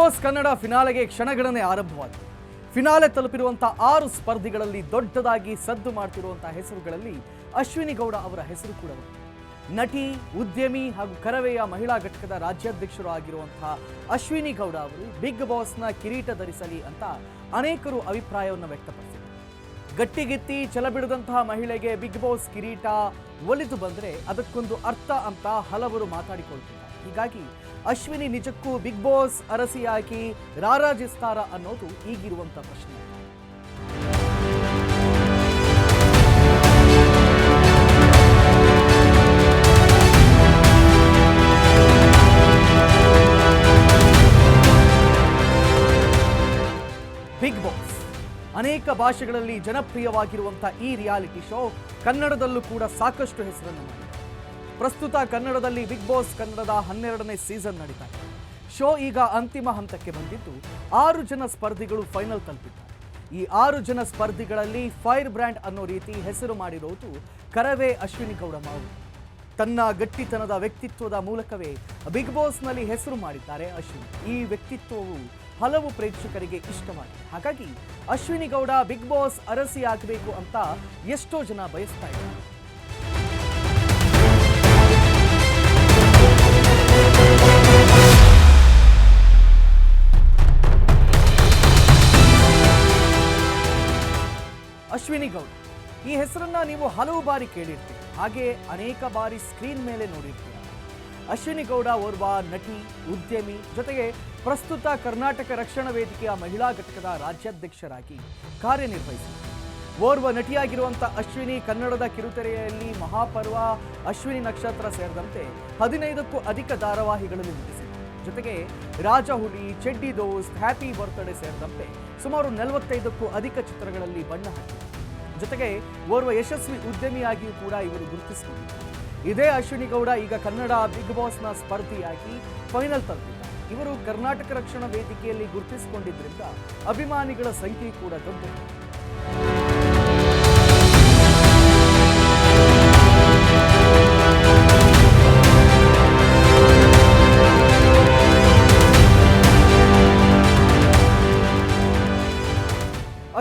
Boss Kannada ಫಿನಾಲೆಗೆ ಕ್ಷಣಗಣನೆ ಆರಂಭವಾಗಿದೆ. Finale ತಲುಪಿರುವಂತಹ 6 ಸ್ಪರ್ಧಿಗಳಲ್ಲಿ ದೊಡ್ಡದಾಗಿ ಸದ್ದು ಮಾಡ್ತಿರುವಂತಹ ಹೆಸರುಗಳಲ್ಲಿ ಅಶ್ವಿನಿ ಗೌಡ ಅವರ ಹೆಸರು ಕೂಡ ಒಂದು. ನಟಿ, ಉದ್ಯಮಿ ಹಾಗೂ ಕರವೆಯ ಮಹಿಳಾ ಘಟಕದ ರಾಜ್ಯಾಧ್ಯಕ್ಷರು ಆಗಿರುವಂತಹ ಅಶ್ವಿನಿ ಗೌಡ ಅವರು ಬಿಗ್ ಬಾಸ್ನ ಕಿರೀಟ ಧರಿಸಲಿ ಅಂತ ಅನೇಕರು ಅಭಿಪ್ರಾಯವನ್ನು ವ್ಯಕ್ತಪಡಿಸಿದರು. ಗಟ್ಟಿಗೆತ್ತಿ ಛಲಬಿಡದಂತಹ ಮಹಿಳೆಗೆ ಬಿಗ್ ಬಾಸ್ ಕಿರೀಟ ಒಲಿದು ಬಂದರೆ ಅದಕ್ಕೊಂದು ಅರ್ಥ ಅಂತ ಹಲವರು ಮಾತಾಡಿಕೊಳ್ತಿದ್ದಾರೆ. ಹೀಗಾಗಿ ಅಶ್ವಿನಿ ನಿಜಕ್ಕೂ ಬಿಗ್ ಬಾಸ್ ಅರಸಿಯಾಗಿ ರಾರಾಜಿಸ್ತಾರ ಅನ್ನೋದು ಈಗಿರುವಂತ ಪ್ರಶ್ನೆ. ಬಿಗ್ ಬಾಸ್ ಅನೇಕ ಭಾಷೆಗಳಲ್ಲಿ ಜನಪ್ರಿಯವಾಗಿರುವಂತಹ ಈ ರಿಯಾಲಿಟಿ ಶೋ ಕನ್ನಡದಲ್ಲೂ ಕೂಡ ಸಾಕಷ್ಟು ಹೆಸರನ್ನು ಮಾಡಿದೆ. ಪ್ರಸ್ತುತ ಕನ್ನಡದಲ್ಲಿ ಬಿಗ್ ಬಾಸ್ ಕನ್ನಡದ 12ನೇ ಸೀಸನ್ ನಡೀತಾ ಇದೆ. ಶೋ ಈಗ ಅಂತಿಮ ಹಂತಕ್ಕೆ ಬಂದಿದ್ದು 6 ಜನ ಸ್ಪರ್ಧಿಗಳು ಫೈನಲ್ ತಲುಪಿದ್ದಾರೆ. ಈ 6 ಜನ ಸ್ಪರ್ಧಿಗಳಲ್ಲಿ ಫೈರ್ ಬ್ರ್ಯಾಂಡ್ ಅನ್ನೋ ರೀತಿ ಹೆಸರು ಮಾಡಿರೋದು ಕರವೇ ಅಶ್ವಿನಿ ಗೌಡ ಅವರು. ತನ್ನ ಗಟ್ಟಿತನದ ವ್ಯಕ್ತಿತ್ವದ ಮೂಲಕವೇ ಬಿಗ್ ಬಾಸ್ನಲ್ಲಿ ಹೆಸರು ಮಾಡಿದ್ದಾರೆ ಅಶ್ವಿನಿ. ಈ ವ್ಯಕ್ತಿತ್ವವು ಹಲವು ಪ್ರೇಕ್ಷಕರಿಗೆ ಇಷ್ಟವಾಗಿದೆ. ಹಾಗಾಗಿ ಅಶ್ವಿನಿ ಗೌಡ ಬಿಗ್ ಬಾಸ್ ಅರಸಿ ಆಗಬೇಕು ಅಂತ ಎಷ್ಟೋ ಜನ ಬಯಸ್ತಾ ಇದ್ದಾರೆ. ಅಶ್ವಿನಿ ಗೌಡ ಈ ಹೆಸರನ್ನ ನೀವು ಹಲವು ಬಾರಿ ಕೇಳಿರ್ತೀರಿ, ಹಾಗೆ ಅನೇಕ ಬಾರಿ ಸ್ಕ್ರೀನ್ ಮೇಲೆ ನೋಡಿರ್ತೀರ. ಅಶ್ವಿನಿ ಗೌಡ ಓರ್ವ ನಟಿ, ಉದ್ಯಮಿ, ಜೊತೆಗೆ ಪ್ರಸ್ತುತ ಕರ್ನಾಟಕ ರಕ್ಷಣಾ ವೇದಿಕೆಯ ಮಹಿಳಾ ಘಟಕದ ರಾಜ್ಯಾಧ್ಯಕ್ಷರಾಗಿ ಕಾರ್ಯನಿರ್ವಹಿಸಿದ್ದಾರೆ. ಓರ್ವ ನಟಿಯಾಗಿರುವಂಥ ಅಶ್ವಿನಿ ಕನ್ನಡದ ಕಿರುತೆರೆಯಲ್ಲಿ ಮಹಾಪರ್ವ, ಅಶ್ವಿನಿ ನಕ್ಷತ್ರ ಸೇರಿದಂತೆ 15ಕ್ಕೂ ಅಧಿಕ ಧಾರಾವಾಹಿಗಳಲ್ಲಿ ನಟಿಸಿದ್ದಾರೆ. ಜೊತೆಗೆ ರಾಜಹುಲಿ, ಚೆಡ್ಡಿ ದೋಸ್ತ್, ಹ್ಯಾಪಿ ಬರ್ತ್ಡೇ ಸೇರಿದಂತೆ ಸುಮಾರು 45ಕ್ಕೂ ಅಧಿಕ ಚಿತ್ರಗಳಲ್ಲಿ ಬಣ್ಣ ಹಾಕಿದ್ದಾರೆ. ಜೊತೆಗೆ ಓರ್ವ ಯಶಸ್ವಿ ಉದ್ಯಮಿಯಾಗಿಯೂ ಕೂಡ ಇವರು ಗುರುತಿಸಿಕೊಂಡಿದ್ದಾರೆ. ಇದೇ ಅಶ್ವಿನಿ ಗೌಡ ಈಗ ಕನ್ನಡ ಬಿಗ್ ಬಾಸ್ನ ಸ್ಪರ್ಧಿಯಾಗಿ ಫೈನಲ್ ತಲುಪಿದ್ದಾರೆ. ಇವರು ಕರ್ನಾಟಕ ರಕ್ಷಣಾ ವೇದಿಕೆಯಲ್ಲಿ ಗುರುತಿಸಿಕೊಂಡಿದ್ದರಿಂದ ಅಭಿಮಾನಿಗಳ ಸಂಖ್ಯೆ ಕೂಡ ದೊಡ್ಡದು.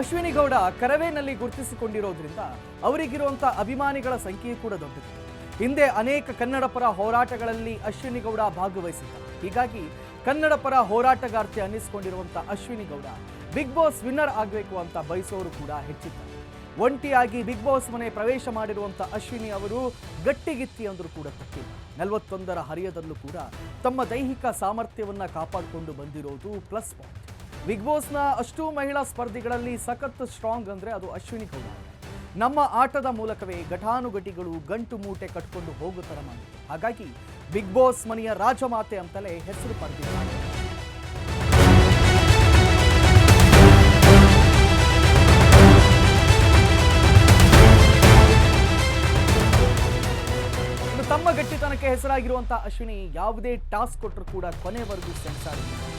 ಅಶ್ವಿನಿ ಗೌಡ ಕರವೇನಲ್ಲಿ ಗುರುತಿಸಿಕೊಂಡಿರೋದ್ರಿಂದ ಅವರಿಗಿರುವಂತಹ ಅಭಿಮಾನಿಗಳ ಸಂಖ್ಯೆ ಕೂಡ ದೊಡ್ಡದು. ಹಿಂದೆ ಅನೇಕ ಕನ್ನಡ ಪರ ಹೋರಾಟಗಳಲ್ಲಿ ಅಶ್ವಿನಿ ಗೌಡ ಭಾಗವಹಿಸಿದ್ದಾರೆ. ಹೀಗಾಗಿ ಕನ್ನಡ ಪರ ಹೋರಾಟಗಾರ್ತಿ ಅನ್ನಿಸಿಕೊಂಡಿರುವಂತಹ Ashwini Gowda Bigg Boss winner ಆಗಬೇಕು ಅಂತ ಬಯಸೋರು ಕೂಡ ಹೆಚ್ಚಿದ್ದಾರೆ. ಒಂಟಿಯಾಗಿ ಬಿಗ್ ಬಾಸ್ ಮನೆ ಪ್ರವೇಶ ಮಾಡಿರುವಂತಹ ಅಶ್ವಿನಿ ಅವರು ಗಟ್ಟಿಗಿತ್ತಿ ಅಂದರೂ ಕೂಡ ತಪ್ಪಿಲ್ಲ. 41ರ ಹರಿಯದಲ್ಲೂ ಕೂಡ ತಮ್ಮ ದೈಹಿಕ ಸಾಮರ್ಥ್ಯವನ್ನ ಕಾಪಾಡಿಕೊಂಡು ಬಂದಿರೋದು ಪ್ಲಸ್ ಪಾಯಿಂಟ್. ಬಿಗ್ ಬಾಸ್ನ ಅಷ್ಟೂ ಮಹಿಳಾ ಸ್ಪರ್ಧಿಗಳಲ್ಲಿ ಸಖತ್ ಸ್ಟ್ರಾಂಗ್ ಅಂದ್ರೆ ಅದು ಅಶ್ವಿನಿ ಗೌಡ. ನಮ್ಮ ಆಟದ ಮೂಲಕವೇ ಘಟಾನುಘಟಿಗಳು ಗಂಟು ಮೂಟೆ ಕಟ್ಕೊಂಡು ಹೋಗೋ ಥರ ಮಾಡಿದ್ರು. ಹಾಗಾಗಿ ಬಿಗ್ ಬಾಸ್ ಮನೆಯ ರಾಜಮಾತೆ ಅಂತಲೇ ಹೆಸರು ಪಡೆದಿದ್ದಾರೆ. ಇನ್ನು ತಮ್ಮ ಗಟ್ಟಿತನಕ್ಕೆ ಹೆಸರಾಗಿರುವಂತಹ ಅಶ್ವಿನಿ ಯಾವುದೇ ಟಾಸ್ಕ್ ಕೊಟ್ಟರು ಕೂಡ ಕೊನೆವರೆಗೂ ಸೆಣಸಾಡಿದ್ದಾರೆ.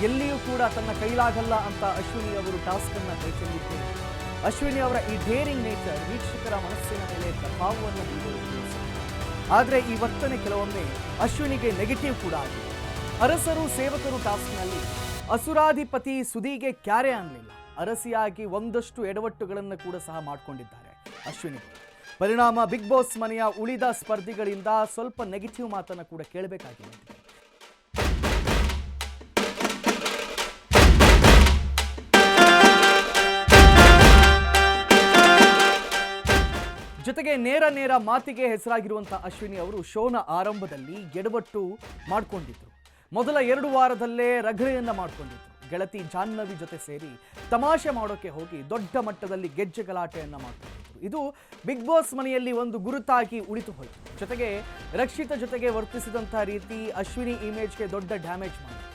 ಎಲ್ಲಿಯೂ ಕೂಡ ತನ್ನ ಕೈಲಾಗಲ್ಲ ಅಂತ ಅಶ್ವಿನಿ ಅವರು ಟಾಸ್ಕ್ ಅನ್ನ ಕೈಗೊಂಡಿದ್ದಾರೆ. ಅಶ್ವಿನಿ ಅವರ ಈ ಡೇರಿಂಗ್ ನೇಚರ್ ವೀಕ್ಷಕರ ಮನಸ್ಸಿನ ಮೇಲೆ ಪ್ರಭಾವವನ್ನು ಬೀರುವುದು. ಆದರೆ ಈ ವರ್ತನೆ ಕೆಲವೊಮ್ಮೆ ಅಶ್ವಿನಿಗೆ ನೆಗೆಟಿವ್ ಕೂಡ ಆಗಿದೆ. ಅರಸರು ಸೇವಕರು ಟಾಸ್ಕ್ನಲ್ಲಿ ಅಸುರಾಧಿಪತಿ ಸುದಿಗೆ ಕ್ಯಾರೆ ಅನ್ನಲಿಲ್ಲ. ಅರಸಿಯಾಗಿ ಒಂದಷ್ಟು ಎಡವಟ್ಟುಗಳನ್ನು ಕೂಡ ಸಹ ಮಾಡಿಕೊಂಡಿದ್ದಾರೆ ಅಶ್ವಿನಿ. ಪರಿಣಾಮ ಬಿಗ್ ಬಾಸ್ ಮನೆಯ ಉಳಿದ ಸ್ಪರ್ಧಿಗಳಿಂದ ಸ್ವಲ್ಪ ನೆಗೆಟಿವ್ ಮಾತನ್ನು ಕೂಡ ಕೇಳಬೇಕಾಗಿದೆ. ಜೊತೆಗೆ ನೇರ ಮಾತಿಗೆ ಹೆಸರಾಗಿರುವಂತಹ ಅಶ್ವಿನಿ ಅವರು ಶೋನ ಆರಂಭದಲ್ಲಿ ಎಡವಟ್ಟು ಮಾಡಿಕೊಂಡಿದ್ರು. ಮೊದಲ 2 ವಾರದಲ್ಲೇ ರಗಳೆಯನ್ನ ಮಾಡಿಕೊಂಡಿದ್ರು. ಗೆಳತಿ ಜಾಹ್ನವಿ ಜೊತೆ ಸೇರಿ ತಮಾಷೆ ಮಾಡೋಕೆ ಹೋಗಿ ದೊಡ್ಡ ಮಟ್ಟದಲ್ಲಿ ಗೆಜ್ಜೆ ಗಲಾಟೆಯನ್ನ ಮಾಡಿಕೊಂಡಿದ್ರು. ಇದು ಬಿಗ್ ಬಾಸ್ ಮನೆಯಲ್ಲಿ ಒಂದು ಗುರುತಾಗಿ ಉಳಿತು ಹೋಯಿತು. ಜೊತೆಗೆ ರಕ್ಷಿತ ಜೊತೆಗೆ ವರ್ತಿಸಿದಂತಹ ರೀತಿ ಅಶ್ವಿನಿ ಇಮೇಜ್ಗೆ ದೊಡ್ಡ ಡ್ಯಾಮೇಜ್ ಮಾಡಿತು.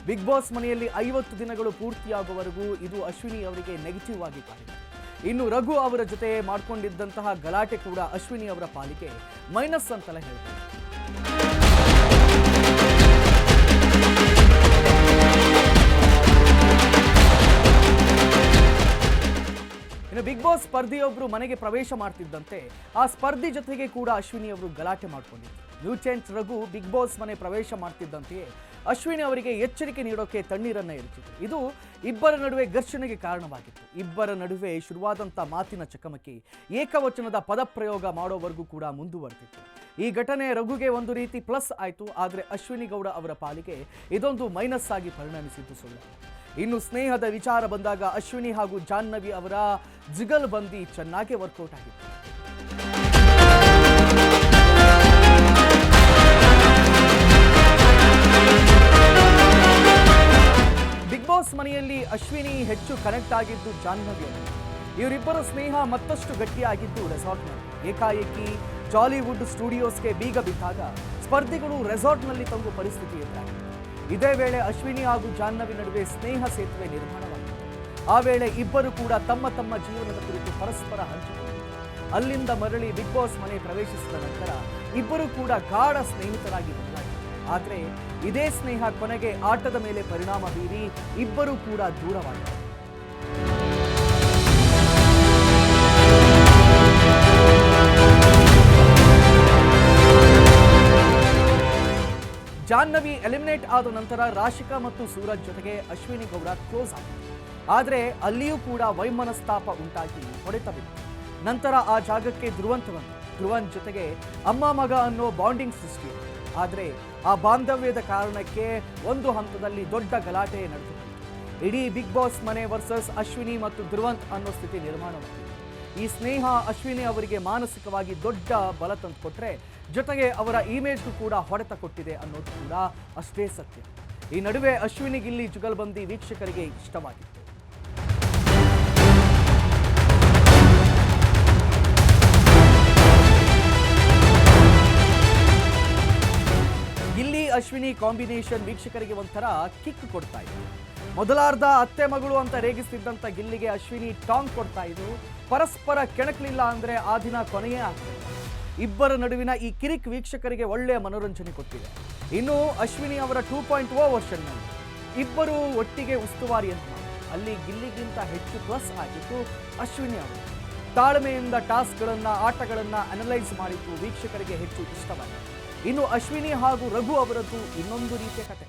ಬಿಗ್ ಬಾಸ್ ಮನೆಯಲ್ಲಿ 50 ದಿನಗಳು ಪೂರ್ತಿಯಾಗುವವರೆಗೂ ಇದು ಅಶ್ವಿನಿ ಅವರಿಗೆ ನೆಗೆಟಿವ್ ಆಗಿ ಕಾಣಿದೆ. ಇನ್ನು ರಘು ಅವರ ಜೊತೆ ಮಾಡಿಕೊಂಡಿದ್ದಂತಹ ಗಲಾಟೆ ಕೂಡ ಅಶ್ವಿನಿ ಅವರ ಪಾಲಿಗೆ ಮೈನಸ್ ಅಂತಲೇ ಹೇಳ್ತಾರೆ. ಇನ್ನು ಬಿಗ್ ಬಾಸ್ ಸ್ಪರ್ಧಿಯೊಬ್ಬರು ಮನೆಗೆ ಪ್ರವೇಶ ಮಾಡ್ತಿದ್ದಂತೆ ಆ ಸ್ಪರ್ಧಿ ಜೊತೆಗೆ ಕೂಡ ಅಶ್ವಿನಿ ಅವರು ಗಲಾಟೆ ಮಾಡಿಕೊಂಡಿದ್ರು. ನ್ಯೂಚೆಂಟ್ ರಘು ಬಿಗ್ ಬಾಸ್ ಮನೆ ಪ್ರವೇಶ ಮಾಡ್ತಿದ್ದಂತೆಯೇ ಅಶ್ವಿನಿ ಅವರಿಗೆ ಎಚ್ಚರಿಕೆ ನೀಡೋಕೆ ತಣ್ಣೀರನ್ನ ಎರಚಿತು. ಇದು ಇಬ್ಬರ ನಡುವೆ ಘರ್ಷಣೆಗೆ ಕಾರಣವಾಗಿತ್ತು. ಇಬ್ಬರ ನಡುವೆ ಶುರುವಾದಂಥ ಮಾತಿನ ಚಕಮಕಿ ಏಕವಚನದ ಪದಪ್ರಯೋಗ ಮಾಡೋವರೆಗೂ ಕೂಡ ಮುಂದುವರೆದಿತ್ತು. ಈ ಘಟನೆ ರಘುಗೆ ಒಂದು ರೀತಿ ಪ್ಲಸ್ ಆಯಿತು, ಆದರೆ ಅಶ್ವಿನಿ ಗೌಡ ಅವರ ಪಾಲಿಗೆ ಇದೊಂದು ಮೈನಸ್ ಆಗಿ ಪರಿಣಮಿಸಿದ್ದು ಸುಳ್ಳು. ಇನ್ನು ಸ್ನೇಹದ ವಿಚಾರ ಬಂದಾಗ ಅಶ್ವಿನಿ ಹಾಗೂ ಜಾಹ್ನವಿ ಅವರ ಜಿಗಲ್ಬಂದಿ ಚೆನ್ನಾಗಿ ವರ್ಕೌಟ್ ಆಗಿತ್ತು. ಬಿಗ್ ಬಾಸ್ ಮನೆಯಲ್ಲಿ ಅಶ್ವಿನಿ ಹೆಚ್ಚು ಕನೆಕ್ಟ್ ಆಗಿದ್ದು ಜಾಹ್ನವಿ ಅವರು. ಇವರಿಬ್ಬರ ಸ್ನೇಹ ಮತ್ತಷ್ಟು ಗಟ್ಟಿಯಾಗಿದ್ದು ರೆಸಾರ್ಟ್ನಲ್ಲಿ. ಏಕಾಏಕಿ ಜಾಲಿವುಡ್ ಸ್ಟುಡಿಯೋಸ್ಗೆ ಬೀಗ ಬಿದ್ದಾಗ ಸ್ಪರ್ಧಿಗಳು ರೆಸಾರ್ಟ್ನಲ್ಲಿ ತಂಗು ಪರಿಸ್ಥಿತಿ ಎದುರಾಗಿತ್ತು. ಇದೇ ವೇಳೆ ಅಶ್ವಿನಿ ಹಾಗೂ ಜಾಹ್ನವಿ ನಡುವೆ ಸ್ನೇಹ ಸೇತುವೆ ನಿರ್ಮಾಣವಾಗಿತ್ತು. ಆ ವೇಳೆ ಇಬ್ಬರು ಕೂಡ ತಮ್ಮ ತಮ್ಮ ಜೀವನದ ಕುರಿತು ಪರಸ್ಪರ ಹಂಚಿಕೊಂಡಿದ್ದರು. ಅಲ್ಲಿಂದ ಮರಳಿ ಬಿಗ್ ಬಾಸ್ ಮನೆ ಪ್ರವೇಶಿಸಿದ ನಂತರ ಇಬ್ಬರು ಕೂಡ ಗಾಢ ಸ್ನೇಹಿತರಾಗಿ ಬದಲಾಗಿದ್ದರು. ಆದರೆ ಇದೇ ಸ್ನೇಹ ಕೊನೆಗೆ ಆಟದ ಮೇಲೆ ಪರಿಣಾಮ ಬೀರಿ ಇಬ್ಬರು ಕೂಡ ದೂರವಾಗಿದ್ದರು. ಜಾಹ್ನವಿ ಎಲಿಮಿನೇಟ್ ಆದ ನಂತರ ರಾಶಿಕಾ ಮತ್ತು ಸೂರಜ್ ಜೊತೆಗೆ ಅಶ್ವಿನಿ ಗೌಡ ಕ್ಲೋಸ್ ಆಗಿತ್ತು. ಆದರೆ ಅಲ್ಲಿಯೂ ಕೂಡ ವೈಮನಸ್ತಾಪ ಉಂಟಾಗಿ ಹೊಡೆತ ಬಿತ್ತು. ನಂತರ ಆ ಜಾಗಕ್ಕೆ ಧ್ರುವನ್ ಜೊತೆಗೆ ಅಮ್ಮ ಮಗ ಅನ್ನೋ ಬಾಂಡಿಂಗ್ ಸೃಷ್ಟಿ. ಆದರೆ ಆ ಬಾಂಧವ್ಯದ ಕಾರಣಕ್ಕೆ ಒಂದು ಹಂತದಲ್ಲಿ ದೊಡ್ಡ ಗಲಾಟೆ ನಡೆದಿತ್ತು. ಇಡೀ ಬಿಗ್ ಬಾಸ್ ಮನೆ ವರ್ಸಸ್ ಅಶ್ವಿನಿ ಮತ್ತು ಧ್ರುವಂತ್ ಅನ್ನೋ ಸ್ಥಿತಿ ನಿರ್ಮಾಣವಾಗಿದೆ. ಈ ಸ್ನೇಹ ಅಶ್ವಿನಿ ಅವರಿಗೆ ಮಾನಸಿಕವಾಗಿ ದೊಡ್ಡ ಬಲ ತಂದುಕೊಟ್ರೆ, ಜೊತೆಗೆ ಅವರ ಇಮೇಜ್ಗೂ ಕೂಡ ಹೊಡೆತ ಕೊಟ್ಟಿದೆ ಅನ್ನೋದು ಕೂಡ ಅಷ್ಟೇ ಸತ್ಯ. ಈ ನಡುವೆ ಅಶ್ವಿನಿ ಗಿಲ್ಲಿ ಜುಗಲ್ಬಂದಿ ವೀಕ್ಷಕರಿಗೆ ಇಷ್ಟವಾಗಿತ್ತು. ಗಿಲ್ಲಿ ಅಶ್ವಿನಿ ಕಾಂಬಿನೇಷನ್ ವೀಕ್ಷಕರಿಗೆ ಒಂಥರ ಕಿಕ್ ಕೊಡ್ತಾ ಇದೆ. ಮೊದಲಾರ್ಧ ಅತ್ತೆ ಮಗಳು ಅಂತ ರೇಗಿಸ್ತಿದ್ದಂಥ ಗಿಲ್ಲಿಗೆ ಅಶ್ವಿನಿ ಟಾಂಗ್ ಕೊಡ್ತಾ ಇದ್ರು. ಪರಸ್ಪರ ಕೆಣಕಲಿಲ್ಲ ಅಂದ್ರೆ ಆ ದಿನ ಕೊನೆಯೇ ಆಗ್ತದೆ. ಇಬ್ಬರ ನಡುವಿನ ಈ ಕಿರಿಕ್ ವೀಕ್ಷಕರಿಗೆ ಒಳ್ಳೆಯ ಮನೋರಂಜನೆ ಕೊಟ್ಟಿದೆ. ಇನ್ನು ಅಶ್ವಿನಿ ಅವರ 2.0 ವರ್ಷನ್ನಲ್ಲಿ ಇಬ್ಬರು ಒಟ್ಟಿಗೆ ಉಸ್ತುವಾರಿ ಅಂತ ಅಲ್ಲಿ ಗಿಲ್ಲಿಗಿಂತ ಹೆಚ್ಚು ಪ್ಲಸ್ ಆಗಿತ್ತು ಅಶ್ವಿನಿ ಅವರು. ತಾಳ್ಮೆಯಿಂದ ಟಾಸ್ಕ್ಗಳನ್ನು ಆಟಗಳನ್ನು ಅನಲೈಸ್ ಮಾಡಿದ್ದು ವೀಕ್ಷಕರಿಗೆ ಹೆಚ್ಚು ಇಷ್ಟವಾಗಿದೆ. ಇನ್ನು ಅಶ್ವಿನಿ ಹಾಗೂ ರಘು ಅವರದ್ದು ಇನ್ನೊಂದು ರೀತಿಯ ಕತೆ.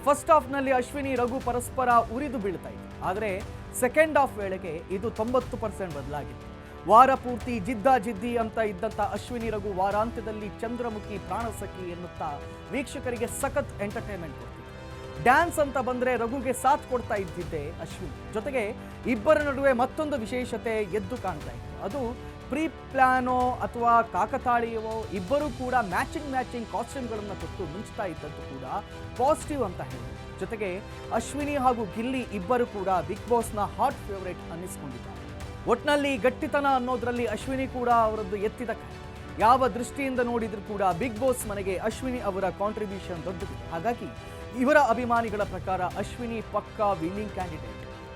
ಫಸ್ಟ್ ಹಾಫ್ನಲ್ಲಿ ಅಶ್ವಿನಿ ರಘು ಪರಸ್ಪರ ಉರಿದು ಬೀಳ್ತಾ ಇತ್ತು. ಆದರೆ ಸೆಕೆಂಡ್ ಹಾಫ್ ವೇಳೆಗೆ ಇದು 90% ಬದಲಾಗಿತ್ತು. ವಾರ ಪೂರ್ತಿ ಜಿದ್ದಿ ಅಂತ ಇದ್ದಂಥ ಅಶ್ವಿನಿ ರಘು ವಾರಾಂತ್ಯದಲ್ಲಿ ಚಂದ್ರಮುಖಿ ಪ್ರಾಣಸಖಿ ಎನ್ನುತ್ತಾ ವೀಕ್ಷಕರಿಗೆ ಸಖತ್ ಎಂಟರ್ಟೈನ್ಮೆಂಟ್ ಕೊಡ್ತಿತ್ತು. ಡ್ಯಾನ್ಸ್ ಅಂತ ಬಂದರೆ ರಘುಗೆ ಸಾಥ್ ಕೊಡ್ತಾ ಇದ್ದಿದ್ದೆ ಅಶ್ವಿನಿ. ಜೊತೆಗೆ ಇಬ್ಬರ ನಡುವೆ ಮತ್ತೊಂದು ವಿಶೇಷತೆ ಎದ್ದು ಕಾಣ್ತಾ ಇತ್ತು. ಅದು ಪ್ರೀ ಪ್ಲಾನೋ ಅಥವಾ ಕಾಕತಾಳೀಯವೋ, ಇಬ್ಬರೂ ಕೂಡ ಮ್ಯಾಚಿಂಗ್ ಕಾಸ್ಟ್ಯೂಮ್ಗಳನ್ನು ತೊಟ್ಟು ಮಿಂಚ್ತಾ ಇದ್ದದ್ದು ಕೂಡ ಪಾಸಿಟಿವ್ ಅಂತ ಹೇಳಿ. ಜೊತೆಗೆ ಅಶ್ವಿನಿ ಹಾಗೂ ಗಿಲ್ಲಿ ಇಬ್ಬರು ಕೂಡ ಬಿಗ್ ಬಾಸ್ನ ಹಾಟ್ ಫೇವರೇಟ್ ಅನ್ನಿಸ್ಕೊಂಡಿದ್ದಾರೆ. ಒಟ್ನಲ್ಲಿ ಗಟ್ಟಿತನ ಅನ್ನೋದ್ರಲ್ಲಿ ಅಶ್ವಿನಿ ಕೂಡ ಅವರದ್ದು ಎತ್ತಿದ ಕೈ. ಯಾವ ದೃಷ್ಟಿಯಿಂದ ನೋಡಿದ್ರು ಕೂಡ ಬಿಗ್ ಬಾಸ್ ಮನೆಗೆ ಅಶ್ವಿನಿ ಅವರ ಕಾಂಟ್ರಿಬ್ಯೂಷನ್ ದೊಡ್ಡದಿದೆ. ಹಾಗಾಗಿ ಇವರ ಅಭಿಮಾನಿಗಳ ಪ್ರಕಾರ ಅಶ್ವಿನಿ ಪಕ್ಕಾ ವಿನ್ನಿಂಗ್ ಕ್ಯಾಂಡಿಡೇಟ್.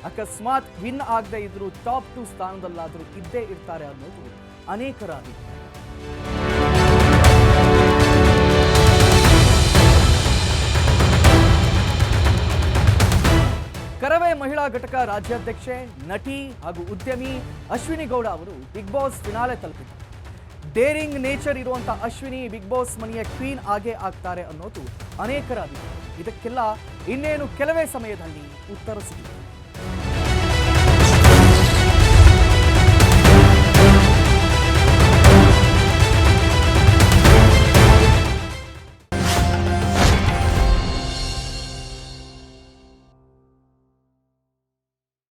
ಅಕಸ್ಮಾತ್ ವಿನ್ ಆಗದೆ ಇದ್ರು ಟಾಪ್ 2 ಸ್ಥಾನದಲ್ಲಾದರೂ ಇದ್ದೇ ಇರ್ತಾರೆ ಅನ್ನೋದು ಅನೇಕರ ಅಭಿಪ್ರಾಯ. ಕರವೇ ಮಹಿಳಾ ಘಟಕ ರಾಜ್ಯಾಧ್ಯಕ್ಷೆ, ನಟಿ ಹಾಗೂ ಉದ್ಯಮಿ ಅಶ್ವಿನಿ ಗೌಡ ಅವರು ಬಿಗ್ ಬಾಸ್ ಫಿನಾಲೆ ತಲುಪಿದ್ದಾರೆ. ಡೇರಿಂಗ್ ನೇಚರ್ ಇರುವಂಥ ಅಶ್ವಿನಿ ಬಿಗ್ ಬಾಸ್ ಮನೆಯ ಕ್ವೀನ್ ಆಗೇ ಆಗ್ತಾರೆ ಅನ್ನೋದು ಅನೇಕರ ಅಭಿಪ್ರಾಯ. ಇದಕ್ಕೆಲ್ಲ ಇನ್ನೇನು ಕೆಲವೇ ಸಮಯದಲ್ಲಿ ಉತ್ತರ ಸಿಗುತ್ತೆ.